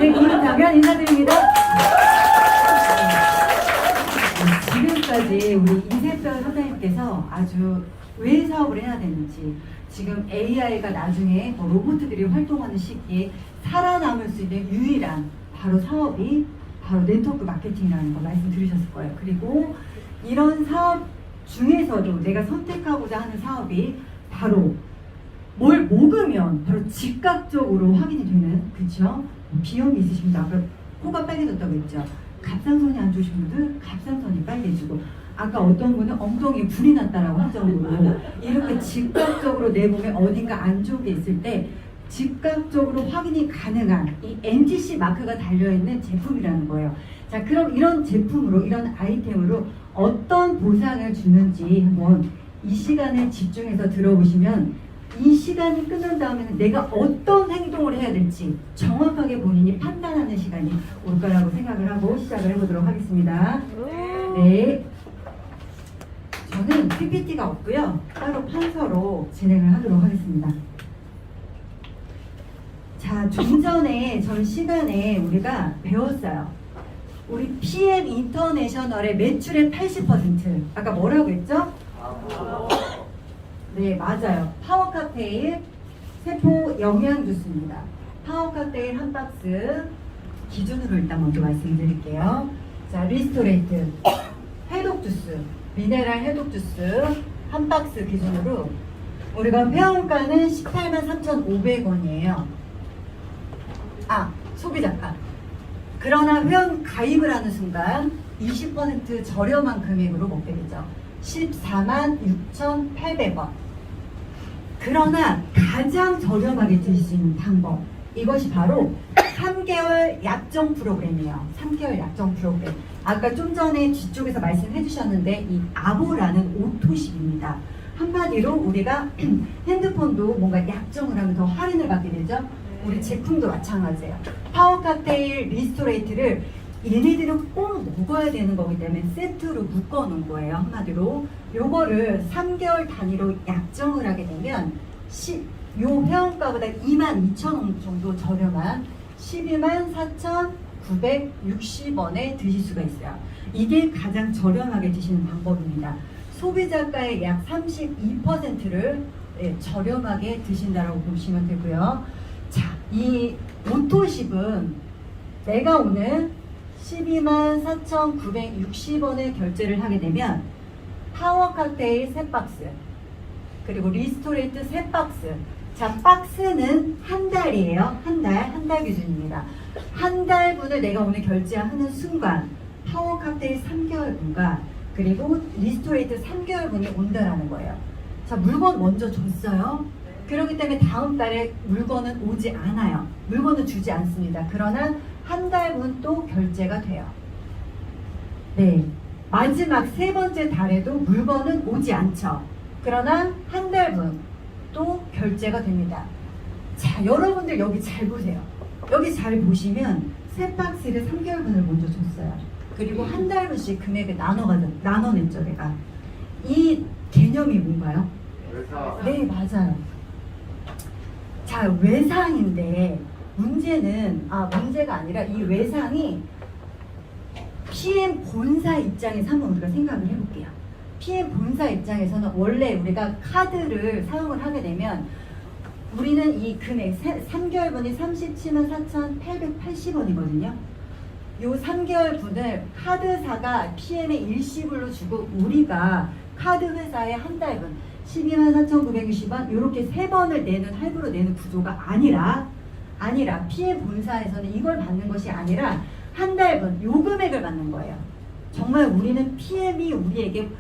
네, 김장현 인사드립니다. 지금까지 우리 이세별 사장님께서 아주 왜 사업을 해야 되는지, 지금 AI가 나중에 로봇들이 활동하는 시기에 살아남을 수 있는 유일한 바로 사업이 바로 네트워크 마케팅이라는 거 말씀 들으셨을 거예요. 그리고 이런 사업 중에서도 내가 선택하고자 하는 사업이 바로 뭘 먹으면 바로 즉각적으로 확인이 되는, 그쵸? 비염이 있으십니다. 아까 코가 빨개졌다고 했죠. 갑상선이 안 좋으신 분들 갑상선이 빨개지고, 아까 어떤 분은 엉덩이에 불이 났다라고 할 정도로 이렇게 즉각적으로 내 몸에 어딘가 안 좋은 게 있을 때 즉각적으로 확인이 가능한 이 NTC 마크가 달려있는 제품이라는 거예요. 자, 그럼 이런 제품으로, 이런 아이템으로 어떤 보상을 주는지 한번 이 시간에 집중해서 들어보시면, 이 시간이 끝난 다음에는 내가 어떤 행동을 해야 될지 정확하게 본인이 판단하는 시간이 올 거라고 생각을 하고 시작을 해보도록 하겠습니다. 네. 저는 PPT가 없고요. 따로 판서로 진행을 하도록 하겠습니다. 자, 좀 전에 전 시간에 우리가 배웠어요. 우리 PM 인터내셔널의 매출의 80%. 아까 뭐라고 했죠? 네, 맞아요. 파워 칵테일 세포 영양 주스입니다. 파워 칵테일 한 박스 기준으로 일단 먼저 말씀드릴게요. 자, 리스토레이트 해독 주스, 미네랄 해독 주스 한 박스 기준으로 우리가 회원가는 183,500원이에요. 아, 소비자가. 그러나 회원 가입을 하는 순간 20% 저렴한 금액으로 먹게 되죠. 146,800원. 그러나 가장 저렴하게 드실 수 있는 방법, 이것이 바로 3개월 약정 프로그램이에요. 3개월 약정 프로그램. 아까 좀 전에 뒤쪽에서 말씀해 주셨는데 이 아보라는 오토십입니다. 한마디로 우리가 핸드폰도 뭔가 약정을 하면 더 할인을 받게 되죠. 우리 제품도 마찬가지예요. 파워 칵테일 리스토레이트를 얘네들은 꼭 먹어야 되는 거기 때문에 세트로 묶어 놓은 거예요. 한마디로 요거를 3개월 단위로 약정을 하게 되면 요 회원가보다 22,000원 정도 저렴한 124,960원에 드실 수가 있어요. 이게 가장 저렴하게 드시는 방법입니다. 소비자가의 약 32%를 저렴하게 드신다라고 보시면 되고요. 자, 이 오토십은 내가 오늘 124,960원에 결제를 하게 되면 파워 칵테일 3박스 그리고 리스토레이트 3박스. 자, 박스는 한 달이에요. 한 달 기준입니다. 한 달분을 내가 오늘 결제하는 순간 파워 칵테일 3개월분과 그리고 리스토레이트 3개월분이 온다라는 거예요. 자, 물건 먼저 줬어요. 그렇기 때문에 다음 달에 물건은 오지 않아요. 물건은 주지 않습니다. 그러나 한 달분 또 결제가 돼요. 네, 마지막 세 번째 달에도 물건은 오지 않죠. 그러나 한 달분 또 결제가 됩니다. 자, 여러분들 여기 잘 보세요. 여기 잘 보시면 세 박스를 3개월분을 먼저 줬어요. 그리고 한 달분씩 금액을 나눠냈죠, 내가. 이 개념이 뭔가요? 외상. 네, 맞아요. 자, 외상인데 문제가 아니라 이 외상이 PM 본사 입장에서 한번 우리가 생각을 해볼게요. PM 본사 입장에서는 원래 우리가 카드를 사용을 하게 되면 우리는 이 금액 3개월분이 374,880원이거든요. 요 3개월분을 카드사가 PM에 일시불로 주고 우리가 카드 회사에 한 달분 124,960원 이렇게 세 번을 내는 할부로 내는 구조가 아니라 PM 본사에서는 이걸 받는 것이 아니라 한 달분 요 금액을 받는 거예요. 정말 우리는 PM이 우리에게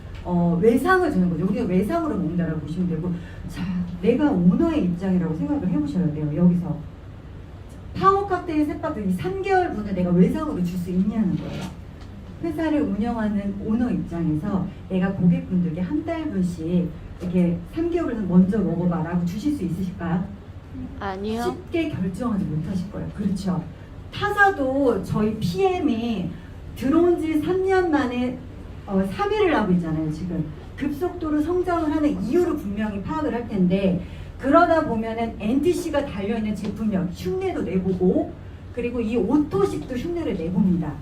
외상을 주는 거죠. 우리가 외상으로 먹는다라고 보시면 되고, 자, 내가 오너의 입장이라고 생각을 해보셔야 돼요. 여기서 파워 칵테일 세박스 이 3개월분을 내가 외상으로 줄 수 있냐는 거예요. 회사를 운영하는 오너 입장에서 내가 고객분들께 한 달분씩 이렇게 3개월을 먼저 먹어봐라고 주실 수 있으실까요? 아니요. 쉽게 결정하지 못하실 거예요. 그렇죠. 타사도 저희 PM이 들어온 지 3년 만에 3위를 하고 있잖아요. 지금 급속도로 성장을 하는 이유를 분명히 파악을 할 텐데, 그러다 보면은 NTC가 달려있는 제품력 흉내도 내보고 그리고 이 오토십도 흉내를 내봅니다.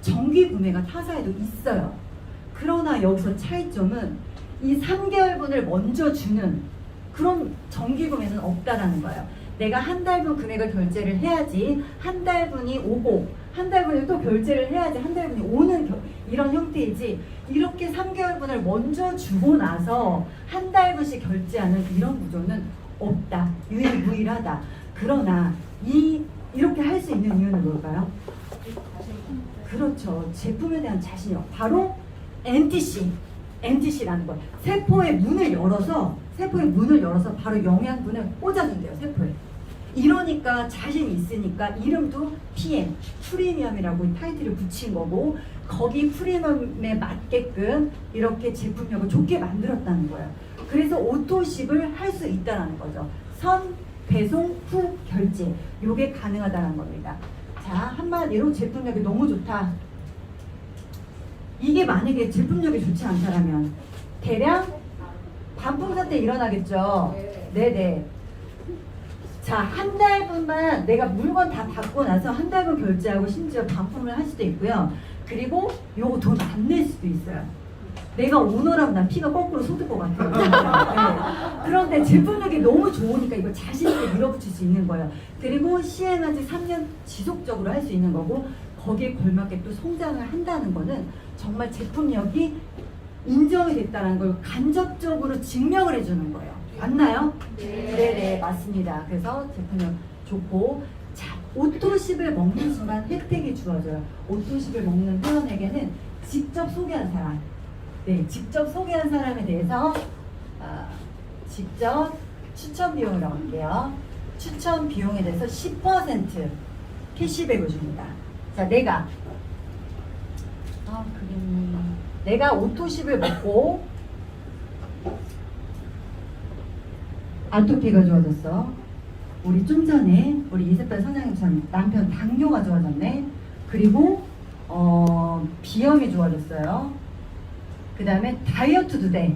정기 구매가 타사에도 있어요. 그러나 여기서 차이점은 이 3개월분을 먼저 주는 그런 정기 구매는 없다라는 거예요. 내가 한 달분 금액을 결제를 해야지 한 달분이 오고 한 달분을 또 결제를 해야지 한 달분이 오는 이런 형태이지, 이렇게 3개월분을 먼저 주고 나서 한 달분씩 결제하는 이런 구조는 없다. 유일무이하다. 그러나 이렇게 할 수 있는 이유는 뭘까요? 그렇죠. 제품에 대한 자신이요. 바로 NTC라는 거예요. 세포의 문을 열어서 바로 영양분을 꽂아준대요. 세포에. 이러니까 자신이 있으니까 이름도 PM, 프리미엄이라고 타이틀을 붙인 거고, 거기 프리미엄에 맞게끔 이렇게 제품력을 좋게 만들었다는 거예요. 그래서 오토십을 할 수 있다는 거죠. 선, 배송, 후, 결제. 요게 가능하다는 겁니다. 자, 한마디로 제품력이 너무 좋다. 이게 만약에 제품력이 좋지 않다면 대량 반품 사태 일어나겠죠. 네네. 자, 한 달분만 내가 물건 다 받고 나서 한 달분 결제하고 심지어 반품을 할 수도 있고요. 그리고 요거 돈 안 낼 수도 있어요. 내가 오너라면 난 피가 거꾸로 솟을 것 같아요. 네. 그런데 제품력이 너무 좋으니까 이거 자신 있게 밀어붙일 수 있는 거예요. 그리고 시행한 지 3년 지속적으로 할 수 있는 거고, 거기에 걸맞게 또 성장을 한다는 거는 정말 제품력이 인정이 됐다는 걸 간접적으로 증명을 해주는 거예요. 맞나요? 네네, 맞습니다. 그래서 제품력 좋고, 자, 오토십을 먹는 순간 혜택이 주어져요. 오토십을 먹는 회원에게는 직접 소개한 사람, 직접 소개한 사람에 대해서 직접 추천 비용이라고 할게요. 추천 비용에 대해서 10% 캐시백을 줍니다. 자, 내가 오토십을 먹고 아토피가 좋아졌어. 우리 좀 전에 우리 이세팔 선생님처럼 남편 당뇨가 좋아졌네. 그리고 비염이 좋아졌어요. 그 다음에 다이어트도 돼.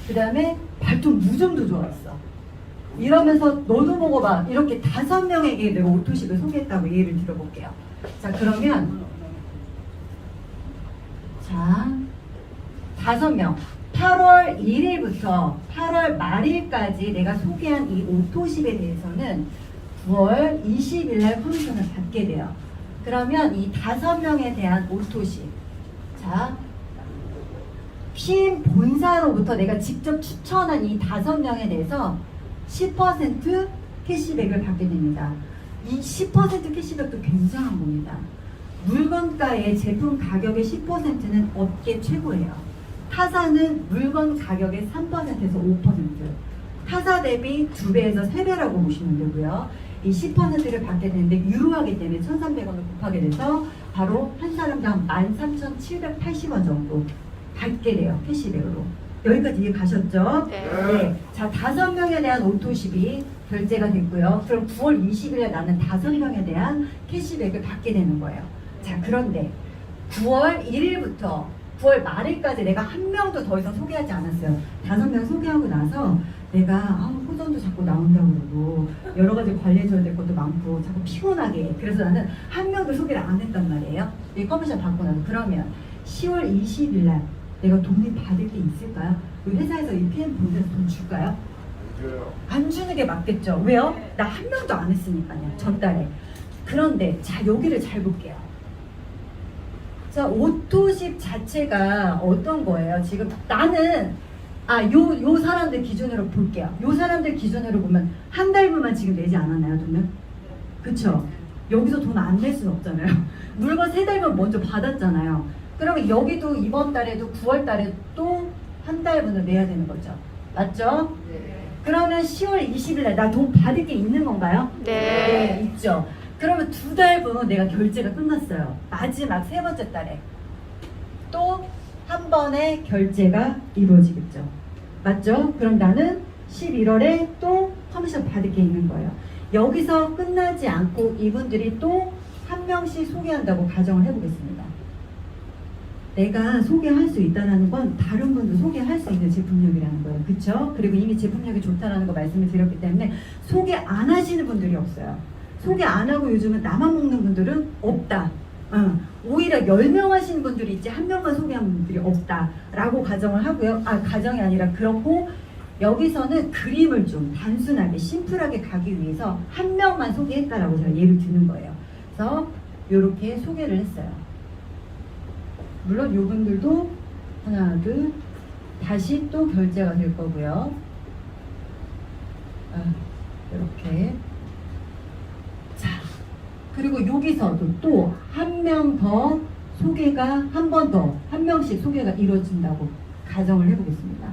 그 다음에 발톱 무좀도 좋았어. 이러면서 너도 먹어봐. 이렇게 5명에게 내가 오토십을 소개했다고 예를 들어볼게요. 자, 그러면 자, 5명 8월 1일부터 8월 말일까지 내가 소개한 이 오토십에 대해서는 9월 20일 날 커미션을 받게 돼요. 그러면 이 5명에 대한 오토십, 자, PM 본사로부터 내가 직접 추천한 이 5명에 대해서 10% 캐시백을 받게 됩니다. 이 10% 캐시백도 굉장한 겁니다. 물건가의 제품 가격의 10%는 업계 최고예요. 타사는 물건 가격의 3%에서 5%, 타사 대비 2배에서 3배라고 보시면 되고요. 이 10%를 받게 되는데 유효하기 때문에 1,300원을 곱하게 돼서 바로 한 사람당 13,780원 정도 받게 돼요. 캐시백으로. 여기까지 이해 가셨죠? 네. 자, 5명에 대한 오토십이 결제가 됐고요. 그럼 9월 20일에 나는 5명에 대한 캐시백을 받게 되는 거예요. 자, 그런데 9월 1일부터 9월 말일까지 내가 한 명도 더 이상 소개하지 않았어요. 5명 소개하고 나서 내가 호전도 자꾸 나온다고 그러고 여러 가지 관리해줘야 될 것도 많고 자꾸 피곤하게, 그래서 나는 한 명도 소개를 안 했단 말이에요. 이 커미션 받고 나서. 그러면 10월 20일 날 내가 돈을 받을 게 있을까요? 우리 회사에서 이 PM 본사에서 돈 줄까요? 안 주는 게 맞겠죠. 왜요? 나 한 명도 안 했으니까요. 전달에. 그런데 자, 여기를 잘 볼게요. 자, 오토십 자체가 어떤 거예요? 지금 나는 요 사람들 기준으로 볼게요. 요 사람들 기준으로 보면 한 달분만 지금 내지 않았나요, 돈을? 그쵸? 여기서 돈 안 낼 수는 없잖아요. 물건 3달분 먼저 받았잖아요. 그러면 여기도 이번 달에도 9월 달에 또 한 달분을 내야 되는 거죠. 맞죠? 네. 그러면 10월 20일 날 나 돈 받을 게 있는 건가요? 네. 있죠. 그러면 2달분 내가 결제가 끝났어요. 마지막 3번째 달에 또 한 번의 결제가 이루어지겠죠. 맞죠? 그럼 나는 11월에 또 커미션 받을 게 있는 거예요. 여기서 끝나지 않고 이분들이 또 한 명씩 소개한다고 가정을 해보겠습니다. 내가 소개할 수 있다는 건 다른 분도 소개할 수 있는 제품력이라는 거예요. 그쵸? 그리고 이미 제품력이 좋다는 거 말씀을 드렸기 때문에 소개 안 하시는 분들이 없어요. 소개 안 하고 요즘은 나만 먹는 분들은 없다. 오히려 10명 하시는 분들이 있지 1명만 소개한 분들이 없다라고 가정을 하고요. 가정이 아니라 그렇고 여기서는 그림을 좀 단순하게 심플하게 가기 위해서 1명만 소개했다라고 제가 예를 드는 거예요. 그래서 이렇게 소개를 했어요. 물론 이분들도 하나 둘 다시 또 결제가 될 거고요. 이렇게 자 그리고 여기서도 또 1명 더 소개가 한 번 더 한 명씩 소개가 이루어진다고 가정을 해보겠습니다.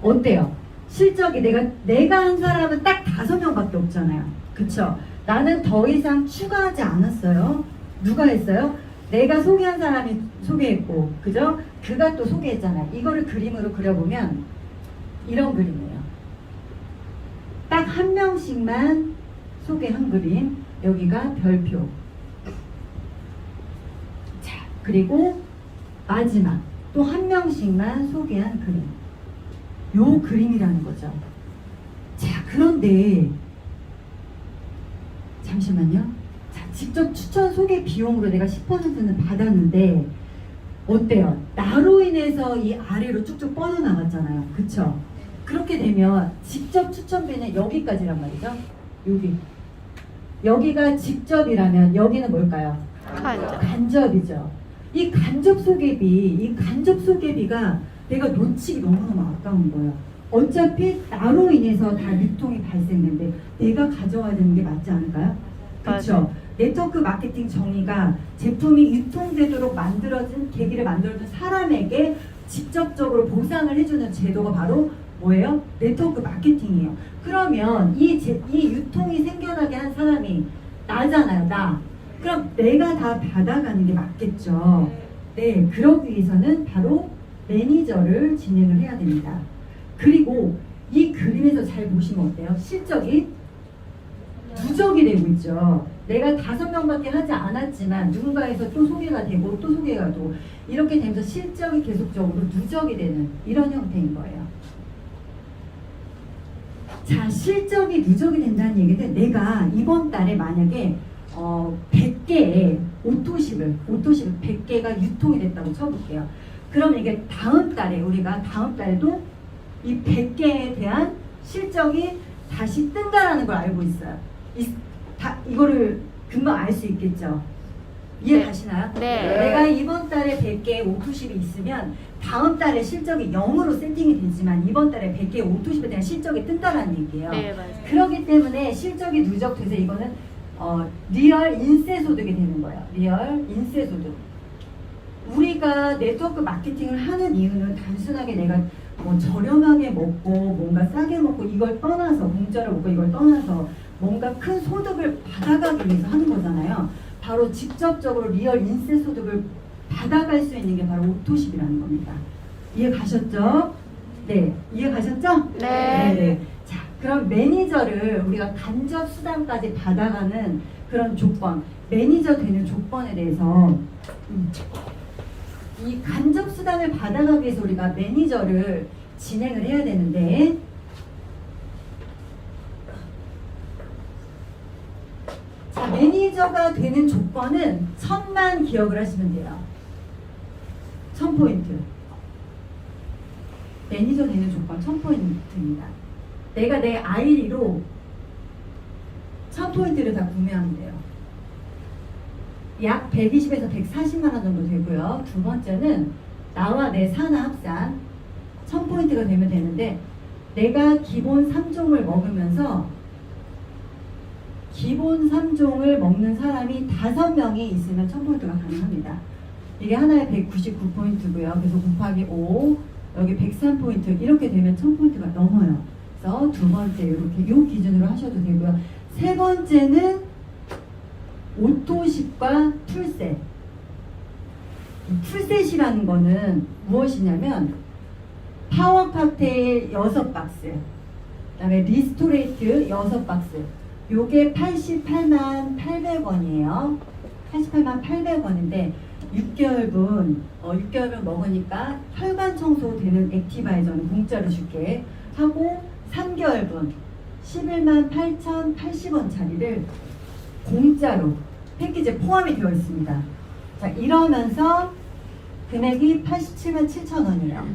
어때요? 실적이 내가 한 사람은 딱 5명밖에 없잖아요. 그쵸? 나는 더 이상 추가하지 않았어요. 누가 했어요? 내가 소개한 사람이 소개했고, 그죠? 그가 또 소개했잖아요. 이거를 그림으로 그려보면 이런 그림이에요. 딱 1명씩만 소개한 그림. 여기가 별표. 자, 그리고 마지막 또 1명씩만 소개한 그림. 요 그림이라는 거죠. 자, 그런데 잠시만요. 자, 직접 추천 소개 비용으로 내가 10%는 받았는데 어때요? 나로 인해서 이 아래로 쭉쭉 뻗어나갔잖아요. 그쵸? 그렇게 되면 직접 추천비는 여기까지란 말이죠. 여기가 직접이라면 여기는 뭘까요? 간접이죠. 이 간접 소개비가 내가 놓치기 너무너무 아까운 거예요. 어차피 나로 인해서 다 유통이 발생되는데 내가 가져와야 되는 게 맞지 않을까요? 그렇죠. 네트워크 마케팅 정의가 제품이 유통되도록 만들어진 계기를 만들어준 사람에게 직접적으로 보상을 해주는 제도가 바로 뭐예요? 네트워크 마케팅이에요. 그러면 이 유통이 생겨나게 한 사람이 나잖아요. 나. 그럼 내가 다 받아가는 게 맞겠죠. 네, 그러기 위해서는 바로 매니저를 진행을 해야 됩니다. 그리고 이 그림에서 잘 보시면 어때요? 실적이 누적이 되고 있죠. 내가 5명밖에 하지 않았지만 누군가에서 또 소개가 되고 또 소개가 되고 이렇게 되면서 실적이 계속적으로 누적이 되는 이런 형태인 거예요. 자, 실적이 누적이 된다는 얘기는 내가 이번 달에 만약에 100개의 오토십을 100개가 유통이 됐다고 쳐볼게요. 그럼 이게 다음 달에도 이 100개에 대한 실적이 다시 뜬다라는 걸 알고 있어요. 이거를 금방 알 수 있겠죠. 이해가시나요? 네. 내가 이번 달에 100개의 오토십이 있으면 다음 달에 실적이 0으로 세팅이 되지만 이번 달에 100개의 오토십에 대한 실적이 뜬다라는 얘기예요. 네, 맞아요. 그렇기 때문에 실적이 누적돼서 이거는 리얼 인세 소득이 되는 거예요. 리얼 인세 소득. 우리가 네트워크 마케팅을 하는 이유는 단순하게 내가 뭐 저렴하게 먹고 뭔가 싸게 먹고 이걸 떠나서 공짜로 먹고 이걸 떠나서 뭔가 큰 소득을 받아가기 위해서 하는 거잖아요. 바로 직접적으로 리얼 인세 소득을 받아갈 수 있는 게 바로 오토십이라는 겁니다. 이해 가셨죠? 네, 이해 가셨죠? 네. 네. 자, 그럼 매니저를 우리가 간접 수당까지 받아가는 그런 조건, 매니저 되는 조건에 대해서 이 간접 수당을 받아가기 위해서 우리가 매니저를 진행을 해야 되는데 자, 매니저가 되는 조건은 1000만 기억을 하시면 돼요. 1000포인트. 매니저 되는 조건 1000포인트입니다. 내가 내 아이리로 1000포인트를 다 구매하면 돼요. 약 120에서 140만 원 정도 되고요. 두 번째는 나와 내 산하 합산 1000포인트가 되면 되는데 내가 기본 3종을 먹으면서 기본 3종을 먹는 사람이 5명이 있으면 1000포인트가 가능합니다. 이게 하나에 199포인트고요. 그래서 곱하기 5 여기 103포인트 이렇게 되면 1000포인트가 넘어요. 그래서 두 번째 이렇게 요 기준으로 하셔도 되고요. 세 번째는 오토십과 풀셋. 풀셋이라는 거는 무엇이냐면 파워 칵테일 6박스, 그 다음에 리스토레이트 6박스. 요게 88만 800원이에요. 88만 800원인데 6개월분 6개월분 먹으니까 혈관 청소 되는 액티바이저는 공짜로 줄게 하고 3개월분 11만 8,080원짜리를 공짜로 패키지에 포함이 되어 있습니다. 자, 이러면서 금액이 87만 7천 원이에요.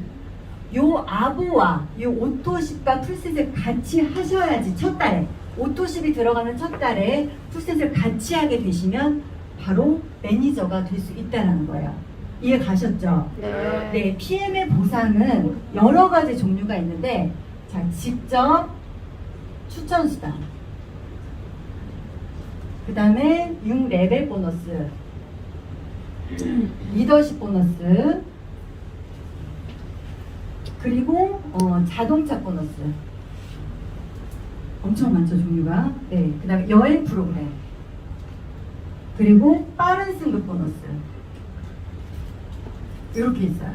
요 아보와 요 오토십과 풀셋을 같이 하셔야지 첫 달에 오토십이 들어가는 첫 달에 풀셋을 같이 하게 되시면 바로 매니저가 될 수 있다는 거예요. 이해 가셨죠? 네. 네, PM의 보상은 여러 가지 종류가 있는데, 자, 직접 추천수당, 그 다음에 6레벨 보너스, 리더십 보너스, 그리고 자동차 보너스. 엄청 많죠, 종류가. 네, 그 다음에 여행 프로그램, 그리고 빠른 승급 보너스. 이렇게 있어요.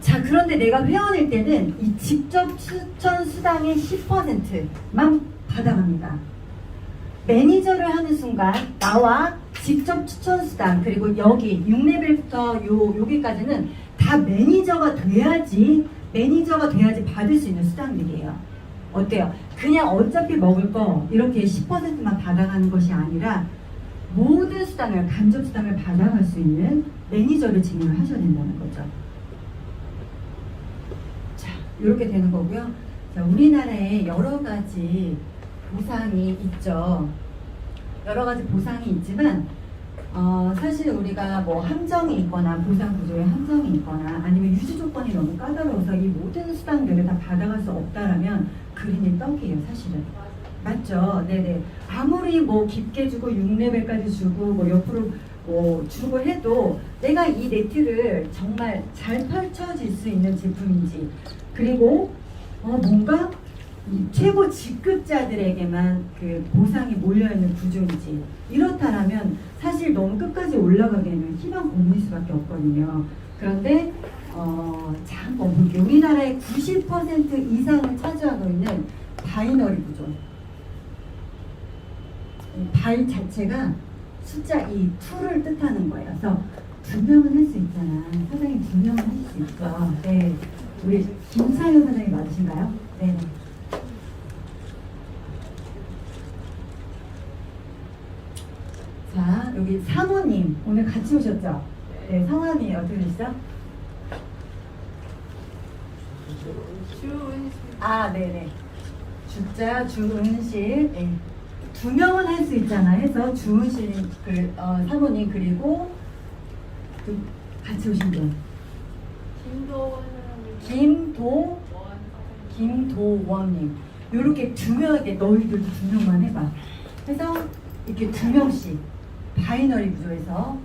자, 그런데 내가 회원일 때는 이 직접 추천 수당의 10%만 받아갑니다. 매니저를 하는 순간 나와 직접 추천 수당, 그리고 여기 6레벨부터 여기까지는 다 매니저가 돼야지 받을 수 있는 수당들이에요. 어때요? 그냥 어차피 먹을 거 이렇게 10%만 받아가는 것이 아니라 모든 수당을, 간접 수당을 받아갈 수 있는 매니저를 지명을 하셔야 된다는 거죠. 자, 이렇게 되는 거고요. 자, 우리나라에 여러 가지 보상이 있죠. 여러 가지 보상이 있지만 사실 우리가 뭐 함정이 있거나 보상 구조에 함정이 있거나 아니면 유지 조건이 너무 까다로워서 이 모든 수당들을 다 받아갈 수 없다라면 그린이 떡이에요, 사실은. 맞죠? 네네. 아무리 뭐 깊게 주고 6레벨까지 주고 뭐 옆으로 뭐 주고 해도 내가 이 네트를 정말 잘 펼쳐질 수 있는 제품인지, 그리고 뭔가 이 최고 직급자들에게만 그 보상이 몰려있는 구조인지, 이렇다라면 사실 너무 끝까지 올라가기에는 희망 고문일 수밖에 없거든요. 그런데 자, 한번 볼게요. 우리나라의 90% 이상을 차지하고 있는 바이너리 구조. 바이 자체가 숫자 이 2를 뜻하는 거예요. 그래서 2명은 할 수 있잖아. 사장님 2명은 할 수 있어. 네. 우리 김사연 사장님 맞으신가요? 네. 자, 여기 사모님 오늘 같이 오셨죠? 네, 성함이 어떻게 되시죠? 아, 네네. 주자 주은실. 네. 2명은 할 수 있잖아 해서 주은실 사모님, 그리고 같이 오신 분 김도원님. 요렇게 2명에게 너희들도 2명만 해봐. 해서 이렇게 2명씩 바이너리 구조에서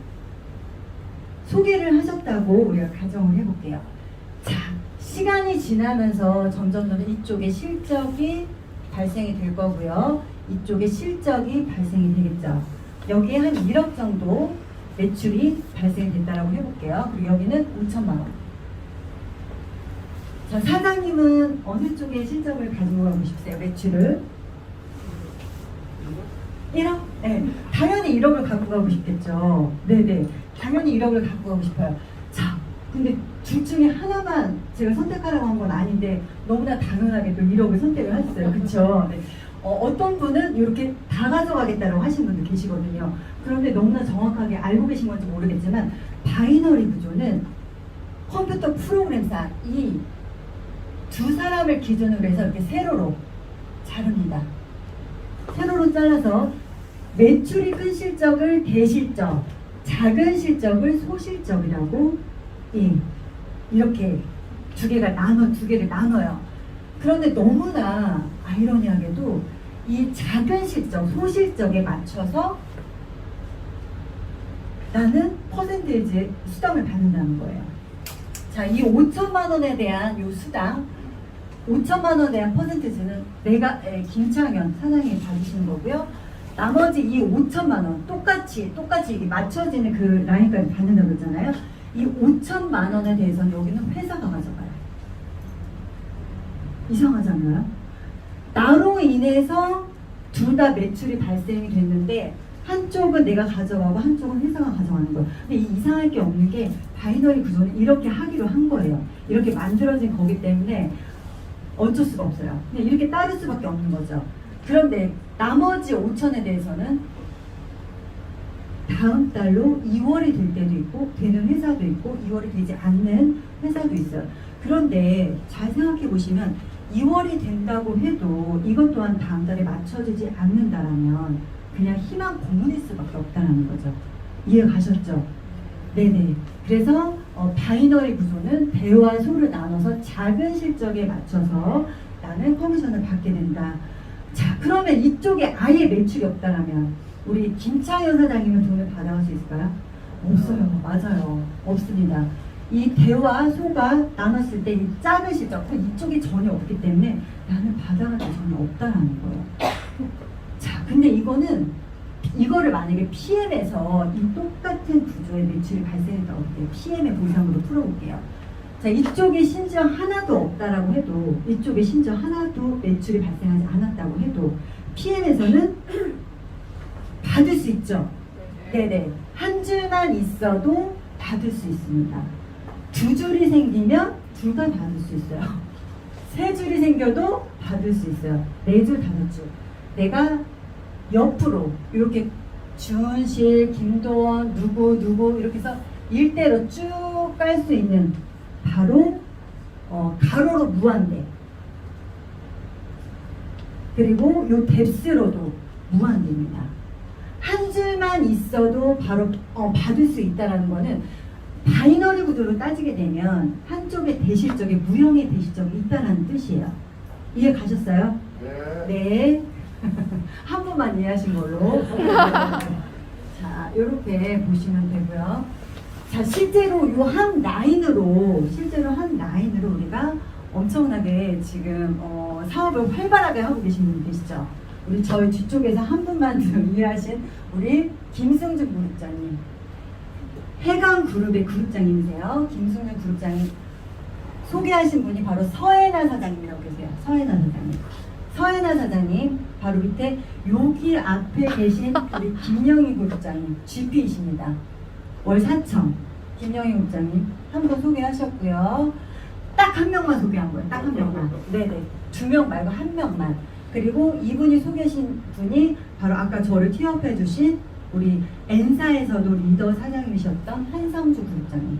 소개를 하셨다고 우리가 가정을 해볼게요. 자, 시간이 지나면서 점점 이쪽에 실적이 발생이 될 거고요. 이쪽에 실적이 발생이 되겠죠. 여기에 한 1억 정도 매출이 발생이 됐다라고 해볼게요. 그리고 여기는 5천만 원. 자, 사장님은 어느 쪽에 실적을 가지고 가고 싶으세요? 매출을? 1억? 네. 당연히 1억을 갖고 가고 싶겠죠. 네네. 당연히 1억을 갖고 가고 싶어요. 자, 근데 둘 중에 하나만 제가 선택하라고 한 건 아닌데 너무나 당연하게 또 1억을 선택을 하셨어요. 그쵸? 네. 어떤 분은 이렇게 다 가져가겠다고 하신 분도 계시거든요. 그런데 너무나 정확하게 알고 계신 건지 모르겠지만 바이너리 구조는 컴퓨터 프로그램상 이 두 사람을 기준으로 해서 이렇게 세로로 자릅니다. 세로로 잘라서 매출이 큰 실적을 대실적, 작은 실적을 소실적이라고 이렇게 두 개를 나눠요. 그런데 너무나 아이러니하게도 이 작은 실적, 소실적에 맞춰서 나는 퍼센테이지 수당을 받는다는 거예요. 자, 이 5천만 원에 대한 요 수당, 5천만 원에 대한 퍼센테이지는 내가 김창현 사장님이 받으시는 거고요. 나머지 이 5천만 원 똑같이 이게 맞춰지는 그 라인까지 받는다고 그랬잖아요. 이 5천만 원에 대해서는 여기는 회사가 가져가요. 이상하잖아요. 나로 인해서 둘 다 매출이 발생이 됐는데 한쪽은 내가 가져가고 한쪽은 회사가 가져가는 거예요. 근데 이 이상할 게 없는 게 바이너리 구조는 이렇게 하기로 한 거예요. 이렇게 만들어진 거기 때문에 어쩔 수가 없어요. 그냥 이렇게 따를 수밖에 없는 거죠. 그런데 나머지 5천에 대해서는 다음 달로 2월이 될 때도 있고 되는 회사도 있고 2월이 되지 않는 회사도 있어요. 그런데 잘 생각해 보시면 2월이 된다고 해도 이것 또한 다음 달에 맞춰지지 않는다라면 그냥 희망 고문일 수밖에 없다는 거죠. 이해 가셨죠? 네네. 그래서 바이너리 구조는 대와 소를 나눠서 작은 실적에 맞춰서 나는 커미션을 받게 된다. 자, 그러면 이쪽에 아예 매출이 없다라면 우리 김창현 사장님은 돈을 받아갈 수 있을까요? 없어요. 맞아요. 없습니다. 이 대와 소가 나눴을 때 이 작은 실적, 이쪽이 전혀 없기 때문에 나는 받아갈 게 전혀 없다라는 거예요. 자, 근데 이거를 만약에 PM에서 이 똑같은 구조의 매출이 발생했다 어떻게 PM의 보상으로 풀어볼게요. 자, 이쪽에 심지어 하나도 없다라고 해도 이쪽에 심지어 하나도 매출이 발생하지 않았다고 해도 PM에서는 받을 수 있죠. 네네. 한 줄만 있어도 받을 수 있습니다. 두 줄이 생기면 둘 다 받을 수 있어요. 세 줄이 생겨도 받을 수 있어요. 네 줄, 다섯 줄. 내가 옆으로 이렇게 준실, 김도원, 누구 이렇게 해서 일대로 쭉 깔 수 있는 바로 가로로 무한대. 그리고 요 뎁스로도 무한대입니다. 한 줄만 있어도 바로 받을 수 있다라는 거는 바이너리 구조로 따지게 되면 한쪽에 대실적에 무형의 대실적이 있다는 뜻이에요. 이해 가셨어요? 네. 네. 한 번만 이해하신 걸로. 자, 이렇게 보시면 되고요. 자, 실제로 요 한 라인으로 우리가 엄청나게 지금 사업을 활발하게 하고 계신 분 계시죠? 우리 저희 뒤쪽에서 한 분만 좀 이해하신 우리 김승준 그룹장님. 해강 그룹의 그룹장님이세요. 김승준 그룹장님. 소개하신 분이 바로 서해나 사장님이라고 계세요. 서해나 사장님. 서해나 사장님 바로 밑에 여기 앞에 계신 우리 김영희 그룹장님 GP이십니다. 월 4천 김영희 그룹장님 한 번 소개하셨고요. 딱 한 명만 소개한 거예요. 딱 한 명만. 네네. 두 명 말고 한 명만. 그리고 이분이 소개하신 분이 바로 아까 저를 티업해 주신 우리 N사에서도 리더 사장님이셨던 한성주 그룹장님.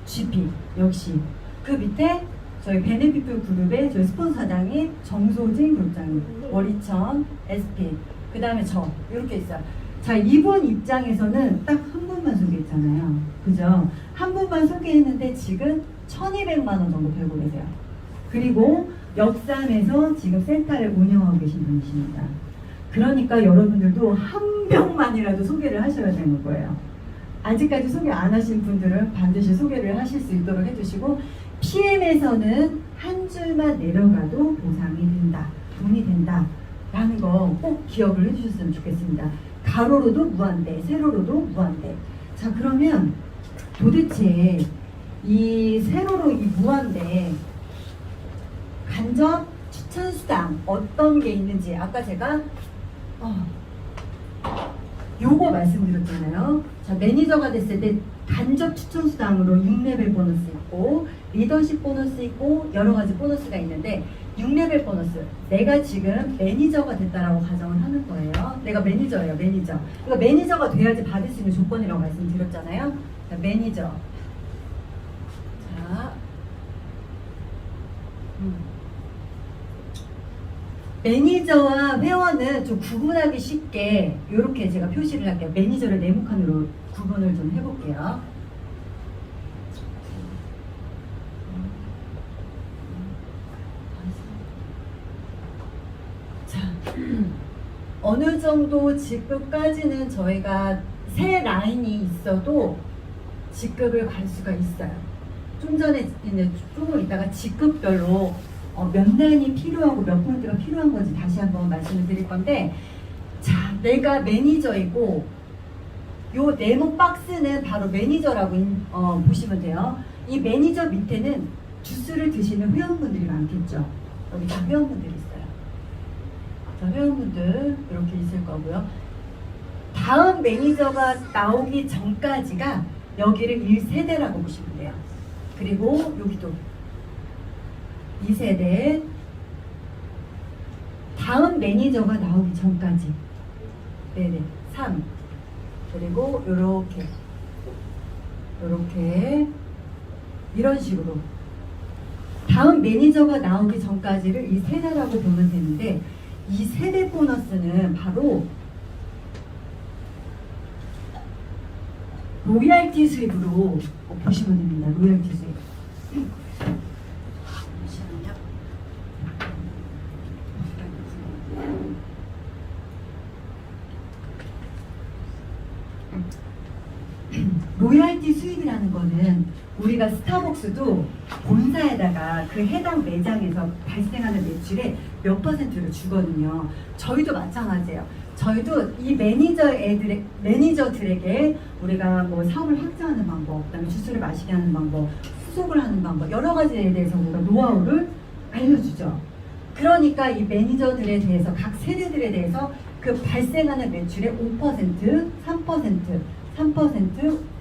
GP 역시 그 밑에 저희 베네피플 그룹의 저희 스폰서 사장님 정소진 그룹장님 월 2천 SP 그 다음에 저 이렇게 있어요. 자, 이분 입장에서는 딱 한 분만 소개했잖아요. 그죠? 한 분만 소개했는데 지금 1200만 원 정도 벌고 계세요. 그리고 역삼에서 지금 센터를 운영하고 계신 분이십니다. 그러니까 여러분들도 한 명만이라도 소개를 하셔야 되는 거예요. 아직까지 소개 안 하신 분들은 반드시 소개를 하실 수 있도록 해주시고 PM에서는 한 줄만 내려가도 보상이 된다, 돈이 된다 라는 거 꼭 기억을 해주셨으면 좋겠습니다. 가로로도 무한대, 세로로도 무한대. 자, 그러면 도대체 이 세로로 이 무한대 간접 추천수당 어떤 게 있는지 아까 제가 요거 말씀드렸잖아요. 자, 매니저가 됐을 때 간접 추천수당으로 6레벨 보너스 있고 리더십 보너스 있고 여러 가지 보너스가 있는데 6레벨 보너스 내가 지금 매니저가 됐다라고 가정을 하는 거예요. 내가 매니저예요. 매니저. 그러니까 매니저가 돼야지 받을 수 있는 조건이라고 말씀드렸잖아요. 자, 매니저. 자, 매니저와 회원은 좀 구분하기 쉽게 이렇게 제가 표시를 할게요. 매니저를 네모칸으로 구분을 좀 해볼게요. 자, 어느 정도 직급까지는 저희가 새 라인이 있어도 직급을 갈 수가 있어요. 좀 전에 이제 조금 있다가 직급별로 몇 라인이 필요하고 몇 포인트가 필요한 건지 다시 한번 말씀을 드릴 건데, 자, 내가 매니저이고 요 네모 박스는 바로 매니저라고 보시면 돼요. 이 매니저 밑에는 주스를 드시는 회원분들이 많겠죠. 여기 다 회원분들이 있어요. 자, 회원분들 이렇게 있을 거고요. 다음 매니저가 나오기 전까지가 여기를 1세대라고 보시면 돼요. 그리고 여기도 2세대. 다음 매니저가 나오기 전까지. 네네. 3. 그리고 요렇게 이런 식으로 다음 매니저가 나오기 전까지를 이 세대라고 보면 되는데, 이 세대 보너스는 바로 로열티 수입으로 보시면 됩니다. 로열티 수입. 잠시만요. 로열티 수입이라는 거는 우리가 스타벅스도 본사에다가 그 해당 매장에서 발생하는 매출의 몇 %를 주거든요. 저희도 마찬가지예요. 저희도 이 매니저들에게 우리가 뭐 사업을 확장하는 방법, 그다음에 주스를 마시게 하는 방법, 후속을 하는 방법, 여러 가지에 대해서 우리가 노하우를 알려주죠. 그러니까 이 매니저들에 대해서, 각 세대들에 대해서 그 발생하는 매출의 5%, 3%, 3%,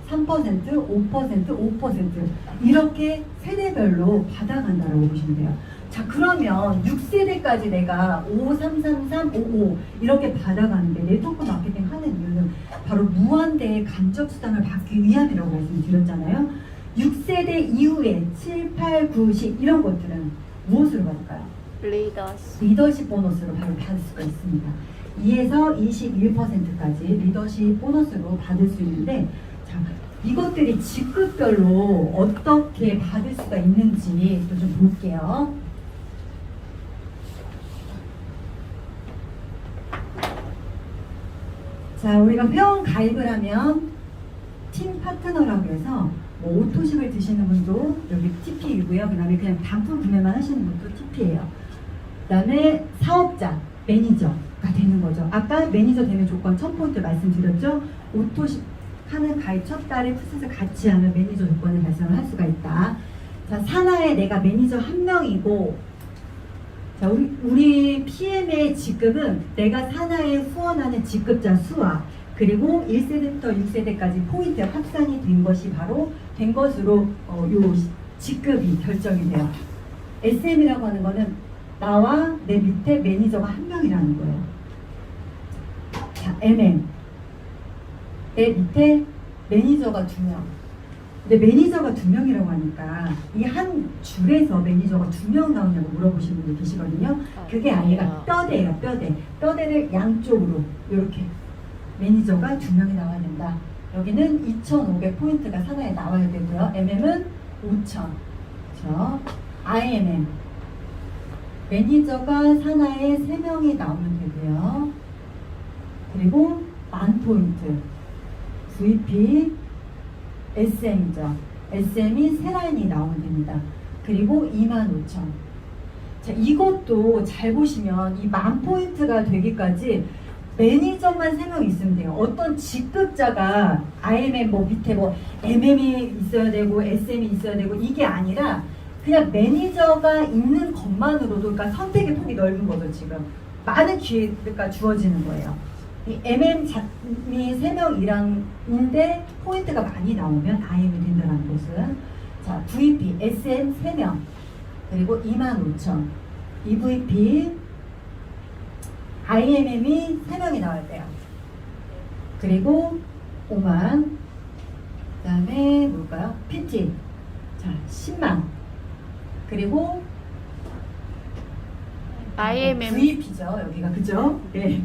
5% 이렇게 세대별로 받아간다고 보시면 돼요. 자, 그러면 6세대까지 내가 5, 3, 3, 3, 5, 5 이렇게 받아가는데, 네트워크 마케팅 하는 이유는 바로 무한대의 간접 수당을 받기 위함이라고 말씀드렸잖아요. 6세대 이후에 7, 8, 9, 10 이런 것들은 무엇으로 받을까요? 리더십 보너스로 바로 받을 수가 있습니다. 2에서 21%까지 리더십 보너스로 받을 수 있는데, 자, 이것들이 직급별로 어떻게 받을 수가 있는지 또 좀 볼게요. 자, 우리가 회원 가입을 하면 팀 파트너라고 해서 뭐 오토식을 드시는 분도 여기 TP이고요. 그 다음에 그냥 단품 구매만 하시는 분도 TP예요. 그 다음에 사업자, 매니저가 되는 거죠. 아까 매니저 되는 조건 1000포인트 말씀드렸죠. 오토식 하는 가입 첫 달에 푸스에서 같이 하면 매니저 조건을 달성을 할 수가 있다. 자, 산하에 내가 매니저 한 명이고, 자, 우리 PM의 직급은 내가 산하에 후원하는 직급자 수와 그리고 1세대부터 6세대까지 포인트 합산이 된 것이 바로 된 것으로 요 직급이 결정이 돼요. SM이라고 하는 거는 나와 내 밑에 매니저가 한 명이라는 거예요. 자, MM 내 밑에 매니저가 2명. 근데 매니저가 2명이라고 하니까 이 한 줄에서 매니저가 2명 나오냐고 물어보시는 분들 계시거든요. 그게 아니라 뼈대예요, 뼈대. 뼈대를 양쪽으로 이렇게 매니저가 2명이 나와야 된다. 여기는 2,500포인트가 산하에 나와야 되고요. MM은 5,000. 그렇죠? IMM 매니저가 산하에 3명이 나오면 되고요. 그리고 10,000포인트 VP, SM이죠. SM이 3라인이 나오면 됩니다. 그리고 25,000. 자, 이것도 잘 보시면 이 10,000포인트가 되기까지 매니저만 3명 있으면 돼요. 어떤 직급자가 IMM 뭐 밑에 뭐 MM이 있어야 되고 SM이 있어야 되고 이게 아니라 그냥 매니저가 있는 것만으로도, 그러니까 선택의 폭이 넓은 거죠. 지금 많은 기회가 주어지는 거예요. 이 MM 이 3명이랑인데 포인트가 많이 나오면 IM이 된다는 것은, 자, VP, SM 3명 그리고 25,000 EVP IMM이 3명이 나와야 돼요. 그리고 5만, 그 다음에 뭘까요? PT, 자, 10만, 그리고 IMM VP죠. 여기가, 그죠? 네.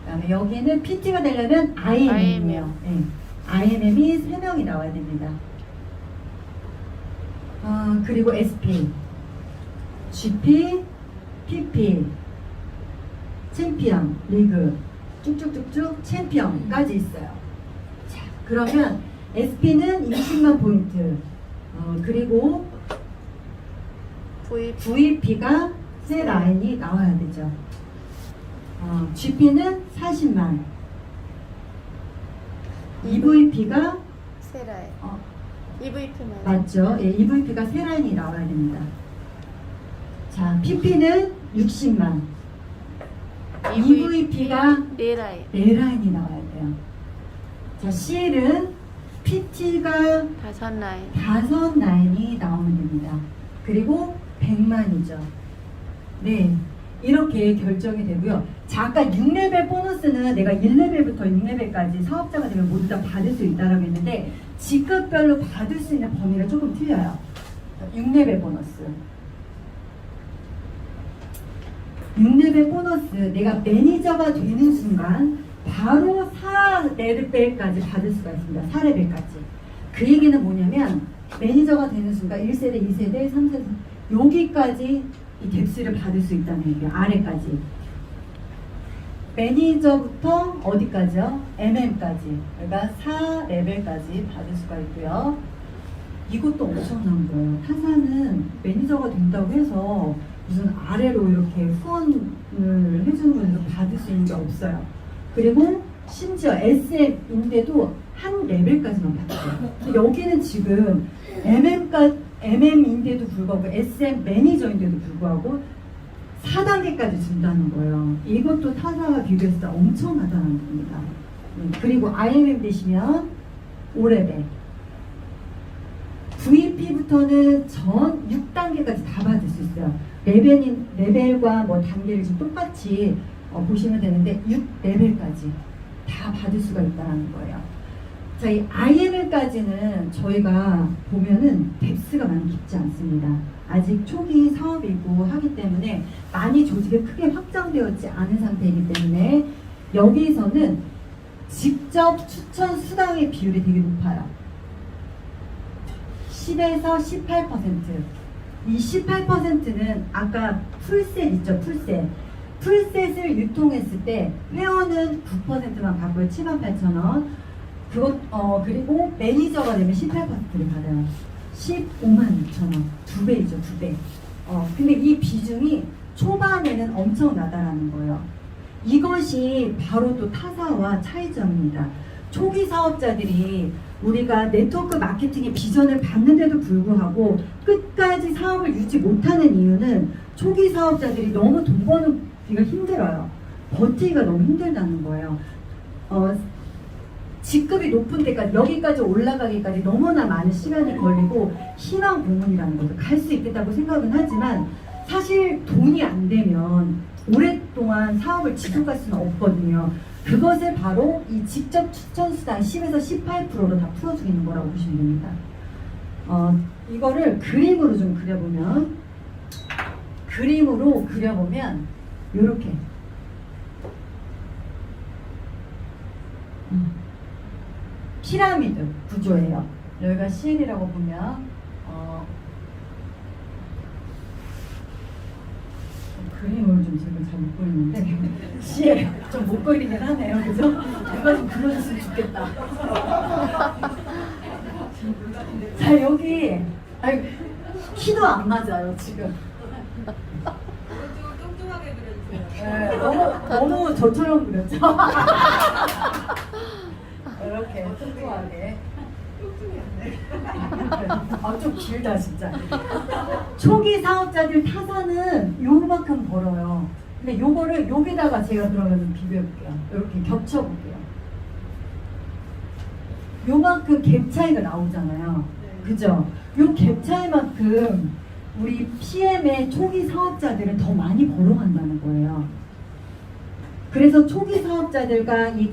그 다음에 여기는 PT가 되려면 IMM이에요. 네. IMM이 3명이 나와야 됩니다. 그리고 SP, GP, PP, 챔피언, 리그, 쭉쭉쭉쭉 챔피언까지 있어요. 자, 그러면 SP는 20만 포인트, 그리고 VP가 세 라인이 나와야 되죠. GP는 40만, EVP가 세라에 EVP만 맞죠? 예, EVP가 세 라인이 나와야 됩니다. 자, PP는 60만, EVP가 네라에 4라인이 나와야 돼요. 자, CL은 PT가 5라인 5라인이 나오면 됩니다. 그리고 100만이죠. 네. 이렇게 결정이 되고요. 자, 아까 6레벨 보너스는 내가 1레벨부터 6레벨까지 사업자가 되면 모두 다 받을 수 있다라고 했는데 직급별로 받을 수 있는 범위가 조금 틀려요. 6레벨 보너스. 6레벨 보너스, 내가 매니저가 되는 순간 바로 4레벨까지 받을 수가 있습니다. 4레벨까지. 그 얘기는 뭐냐면 매니저가 되는 순간 1세대, 2세대, 3세대 여기까지 이 뎁스를 받을 수 있다는 얘기예요. 아래까지. 매니저부터 어디까지요? MM까지. 그러니까 4레벨까지 받을 수가 있고요. 이것도 엄청난 거예요. 타사는 매니저가 된다고 해서 무슨 아래로 이렇게 후원을 해주는 분에서 받을 수 있는 게 없어요. 그리고 심지어 SM인데도 한 레벨까지만 받아요. 여기는 지금 MM인데도 불구하고 SM 매니저인데도 불구하고 4단계까지 준다는 거예요. 이것도 타사와 비교했을 때 엄청나다는 겁니다. 그리고 IMM 되시면 5레벨. VP부터는 전 6단계까지 다 받을 수 있어요. 레벨과 뭐 단계를 좀 똑같이 보시면 되는데 6레벨까지 다 받을 수가 있다는 거예요. 자, 이 IMM까지는 저희가 보면은 뎁스가 많이 깊지 않습니다. 아직 초기 사업이고 하기 때문에 많이 조직이 크게 확장되었지 않은 상태이기 때문에 여기서는 직접 추천 수당의 비율이 되게 높아요. 10에서 18%. 이 18%는 아까 풀셋 있죠, 풀셋. 풀셋을 유통했을 때 회원은 9%만 받고요. 78,000원. 그리고 매니저가 되면 18%를 받아요. 156,000원. 2배이죠, 2배. 근데 이 비중이 초반에는 엄청나다라는 거예요. 이것이 바로 또 타사와 차이점입니다. 초기 사업자들이 우리가 네트워크 마케팅의 비전을 받는데도 불구하고 끝까지 사업을 유지 못하는 이유는 초기 사업자들이 너무 돈 버는기가 힘들어요. 버티기가 너무 힘들다는 거예요. 직급이 높은 데까지 여기까지 올라가기까지 너무나 많은 시간이 걸리고 희망 고문이라는 거죠. 갈 수 있겠다고 생각은 하지만 사실 돈이 안 되면 오랫동안 사업을 지속할 수는 없거든요. 그것을 바로 이 직접 추천 수당 10에서 18%로 다 풀어주는 거라고 보시면 됩니다. 이거를 그림으로 좀 그려보면 이렇게 피라미드 구조예요. 여기가 CN이라고 보면 그림을 좀 제가 잘 못 그리는데 CN 좀 못 그리긴 하네요. 그죠? 이거 좀 그려줬으면 좋겠다. 자, 여기 키도 안 맞아요 지금. 뚱뚱하게 그려주세요. 네, 너무 저처럼 그렸죠? 이렇게 뚱뚱하게. 좀 길다 진짜. 초기 사업자들 타사는 요만큼 벌어요. 근데 요거를 여기다가 제가 그러면 비벼볼게요. 이렇게 겹쳐볼게요. 요만큼 갭 차이가 나오잖아요. 그죠? 요 갭 차이만큼 우리 PM의 초기 사업자들은 더 많이 벌어간다는 거예요. 그래서 초기 사업자들과 이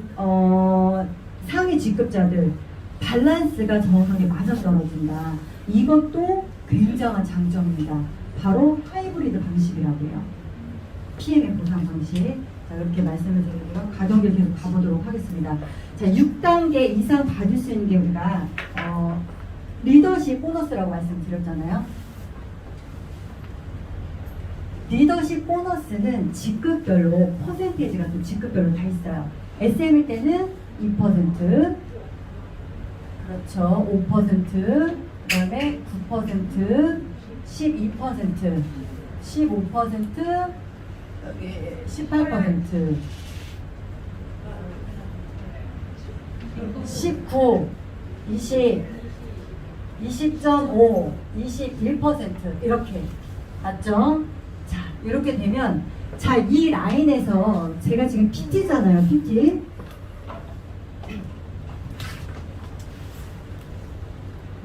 상위 직급자들 밸런스가 정확하게 맞아떨어진다. 이것도 굉장한 장점입니다. 바로 하이브리드 방식이라고 해요. PM의 보상 방식. 자, 이렇게 말씀을 드리고요. 가격을 계속 가보도록 하겠습니다. 자, 6단계 이상 받을 수 있는 게 우리가 리더십 보너스라고 말씀드렸잖아요. 리더십 보너스는 직급별로 퍼센테이지가 또 직급별로 다 있어요. SM일 때는 2%, 그렇죠. 5%, 그다음에 9%, 12%, 15%, 여기 18%, 19, 20, 20.5, 21% 이렇게 맞죠? 자, 이렇게 되면 자, 이 라인에서 제가 지금 PT잖아요, PT.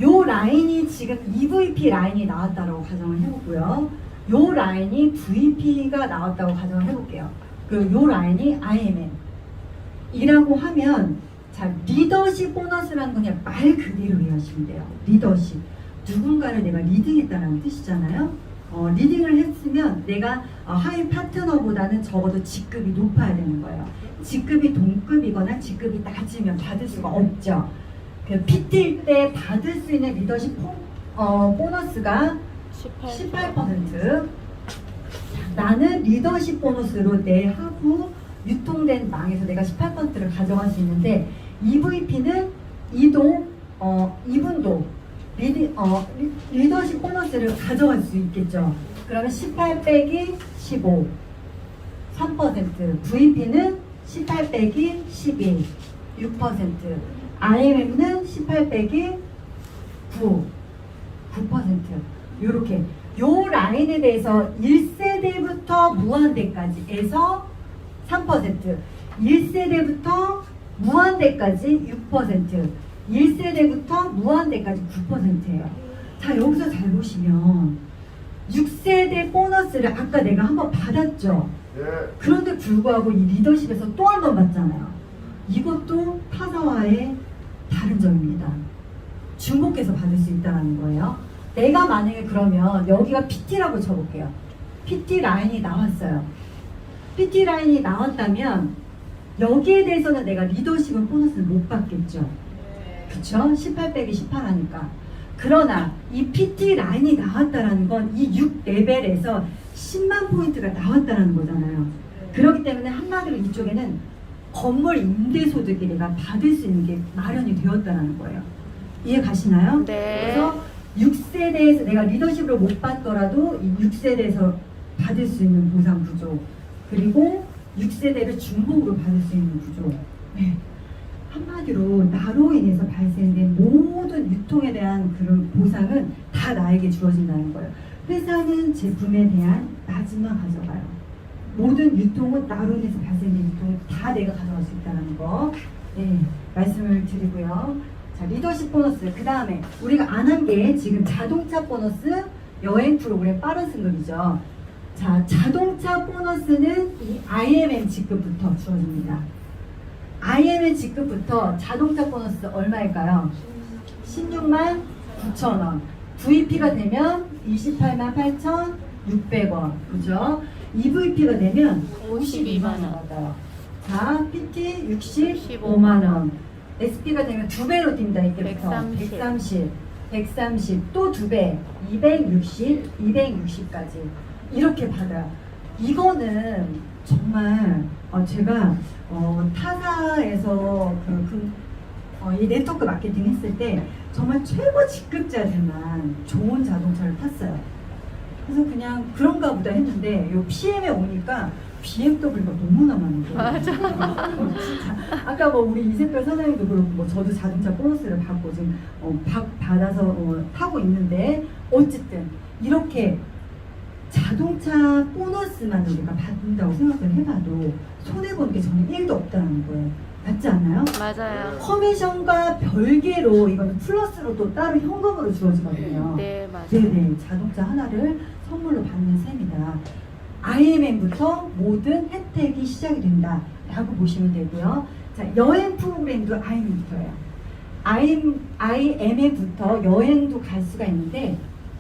요 라인이 지금 EVP 라인이 나왔다라고 가정을 해보고요. 요 라인이 VP가 나왔다고 가정을 해볼게요. 요 라인이 IMM 이라고 하면, 자, 리더십 보너스라는 건 그냥 말 그대로 이해하시면 돼요. 리더십. 누군가를 내가 리딩했다는 뜻이잖아요. 리딩을 했으면 내가 하위 파트너보다는 적어도 직급이 높아야 되는 거예요. 직급이 동급이거나 직급이 낮으면 받을 수가 없죠. 그 PT일 때 받을 수 있는 리더십 보너스가 18%. 나는 리더십 보너스로 내 하부 유통된 망에서 내가 18%를 가져갈 수 있는데, EVP는 이분도 리더십 보너스를 가져갈 수 있겠죠. 그러면 18 빼기 15, 3%. VP는 18 빼기 12, 6%. IMM은 18 빼기 9, 9%. 요렇게 요 라인에 대해서 1세대부터 무한대까지에서 3%, 1세대부터 무한대까지 6%, 1세대부터 무한대까지 9%예요. 자, 여기서 잘 보시면 6세대 보너스를 아까 내가 한번 받았죠. 그런데 불구하고 이 리더십에서 또 한 번 받잖아요. 이것도 타사와의 다른 점입니다. 중복해서 받을 수 있다는 거예요. 내가 만약에 그러면 여기가 PT라고 쳐볼게요. PT 라인이 나왔어요. PT 라인이 나왔다면 여기에 대해서는 내가 리더십은 보너스를 못 받겠죠. 그쵸? 18 빼기 18 하니까. 그러나 이 PT 라인이 나왔다는 건 이 6레벨에서 10만 포인트가 나왔다는 거잖아요. 그렇기 때문에 한마디로 이쪽에는 건물 임대소득이 내가 받을 수 있는 게 마련이 되었다는 거예요. 이해 가시나요? 네. 그래서 6세대에서 내가 리더십으로 못 받더라도 이 6세대에서 받을 수 있는 보상 구조, 그리고 6세대를 중복으로 받을 수 있는 구조. 네. 한마디로 나로 인해서 발생된 모든 유통에 대한 그런 보상은 다 나에게 주어진다는 거예요. 회사는 제품에 대한 마진만 가져가요. 모든 유통은 나로 인해서 발생된 유통을 다 내가 가져갈 수 있다는 거, 네, 말씀을 드리고요. 자, 리더십 보너스. 그 다음에 우리가 안 한 게 지금 자동차 보너스, 여행 프로그램 빠른 승급이죠. 자, 자동차 보너스는 이 IMM 직급부터 주어집니다. IMM 직급부터 자동차 보너스 얼마일까요? 16만 9천 원. VP가 되면 28만 8,600원. 그죠? EVP가 되면 52만 원 받아요. 자, PT 65만 원. SP가 되면 2배로 뛴다. 이때부터 130, 또 2배, 260, 260까지 이렇게 받아요. 이거는 정말 제가 타사에서 이 네트워크 마케팅 했을 때 정말 최고 직급자들만 좋은 자동차를 탔어요. 그래서 그냥 그런가 보다 했는데 요 PM에 오니까 BMW가 너무나 많은 거예요. 맞아. 진짜. 아까 뭐 우리 이세별 사장님도 그렇고 뭐 저도 자동차 보너스를 받고 지금 받아서 타고 있는데, 어쨌든 이렇게 자동차 보너스만 우리가 받는다고 생각을 해봐도 손해보는 게 저는 1도 없다는 거예요. 맞지 않나요? 맞아요. 커미션과 별개로 이거는 플러스로 또 따로 현금으로 주어지거든요. 네, 맞아요. 네네, 자동차 하나를 선물로 받는 셈이다. IMM부터 모든 혜택이 시작이 된다 라고 보시면 되고요. 자, 여행 프로그램도 IMM부터예요. IMM부터 여행도 갈 수가 있는데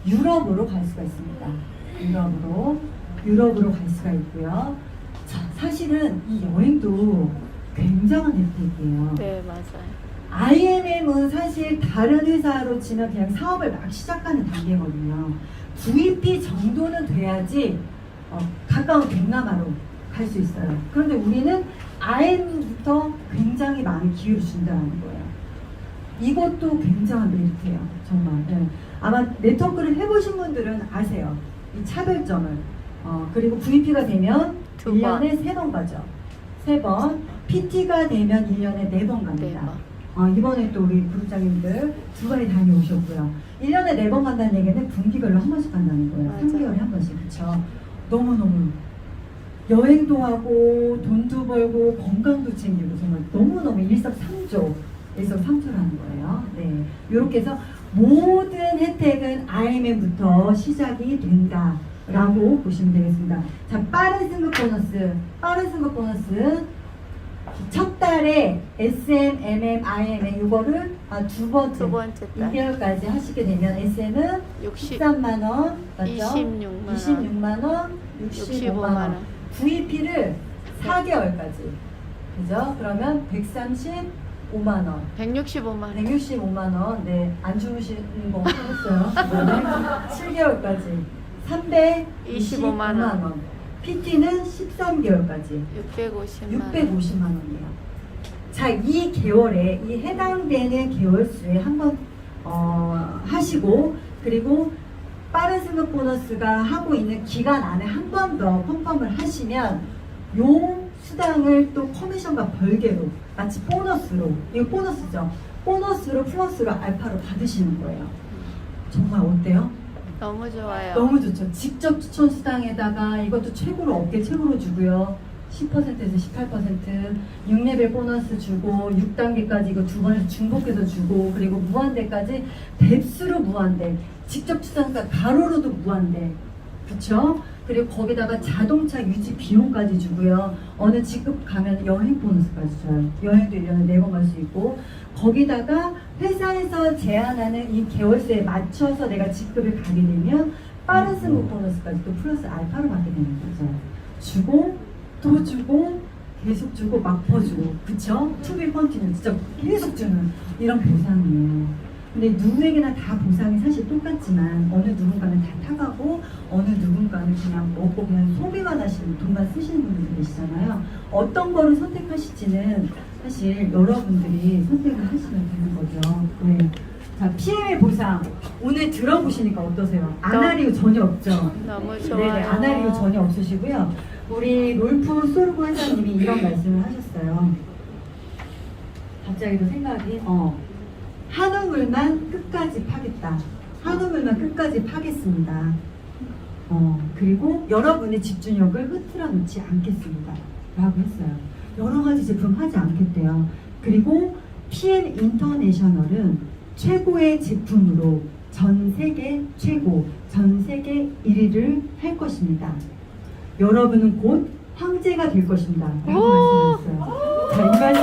유럽으로 갈 수가 있습니다. 유럽으로 갈 수가 있고요. 자, 사실은 이 여행도 굉장한 혜택이에요. 네, 맞아요. IMM은 사실 다른 회사로 치면 그냥 사업을 막 시작하는 단계거든요. VP 정도는 돼야지 가까운 동남아로 갈 수 있어요. 그런데 우리는 IMM부터 굉장히 많은 기회를 준다는 거예요. 이것도 굉장한 메리트예요. 정말. 네. 아마 네트워크를 해보신 분들은 아세요. 이 차별점을. 그리고 VP가 되면 1년에 3번 가죠. 3번. PT가 되면 1년에 4번 갑니다. 4번. 이번에 또 우리 부장님들 2번이 다녀오셨고요. 1년에 4번 간다는 얘기는 분기별로 한 번씩 간다는 거예요. 맞아. 3개월에 한 번씩. 그쵸? 너무너무 여행도 하고 돈도 벌고 건강도 챙기고 정말 너무너무 일석삼조라는 거예요. 네, 이렇게 해서 모든 혜택은 IMM부터 시작이 된다 라고 보시면 되겠습니다. 자, 빠른 승급 보너스. 빠른 승급 보너스. 첫 달에 SM, MM, IMM 이거를 두 번째, 두 번째 달. 2개월까지 하시게 되면 SM은 60, 13만 원, 맞죠? 26만 원. 26만 원, 65만 원. VP를 4개월까지. 그죠? 그러면 135만 원. 165만 원. 165만 원. 네, 안 주무시는 거 했어요. 7개월까지. 325만 원. PT는 13개월까지. 650만 원이에요. 자, 이 개월에 이 해당되는 개월 수에 한번 하시고, 그리고 빠른 승급 보너스가 하고 있는 기간 안에 한 번 더 컨펌을 하시면 요 수당을 또 커미션과 별개로 마치 보너스로, 이거 보너스죠? 보너스로 플러스로 알파로 받으시는 거예요. 정말 어때요? 너무 좋아요. 너무 좋죠. 직접 추천 수당에다가 이것도 최고로 업계 최고로 주고요. 10%에서 18%, 6레벨 보너스 주고 6단계까지 이거 두 번에서 중복해서 주고, 그리고 무한대까지 뎁스로 무한대, 직접 추천가 가로로도 무한대, 그쵸? 그리고 거기다가 자동차 유지 비용까지 주고요. 어느 직급 가면 여행 보너스까지 줘요. 여행도 1년에 4번 갈 수 있고, 거기다가 회사에서 제한하는 이 개월수에 맞춰서 내가 직급을 가게 되면 빠른 승급 보너스까지 또 플러스 알파로 받게 되는 거죠. 주고 또 주고 계속 주고 막 퍼주고, 그쵸? 투비 컨티뉴 진짜 계속 주는 이런 보상이에요. 근데 누구에게나 다 보상이 사실 똑같지만 어느 누군가는 다 타가고 어느 누군가는 그냥 먹고 그냥 소비만 하시는, 돈만 쓰시는 분들이 계시잖아요. 어떤 거를 선택하실지는 사실 여러분들이 선택을 하시면 되는 거죠. 네. 자, PM의 보상 오늘 들어보시니까 어떠세요? 아나리오 전혀 없죠? 너무 좋아요. 네네, 아나리오 전혀 없으시고요. 우리 롤프 소르고 회장님이 이런 말씀을 하셨어요. 갑자기도 생각이 한우물만 끝까지 파겠다. 한우물만 끝까지 파겠습니다. 그리고 여러분의 집중력을 흐트러 놓지 않겠습니다. 라고 했어요. 여러 가지 제품 하지 않겠대요. 그리고 PM 인터내셔널은 최고의 제품으로 전 세계 최고, 전 세계 1위를 할 것입니다. 여러분은 곧 황제가 될 것입니다. 라고 말씀하셨어요. 자, 이 말씀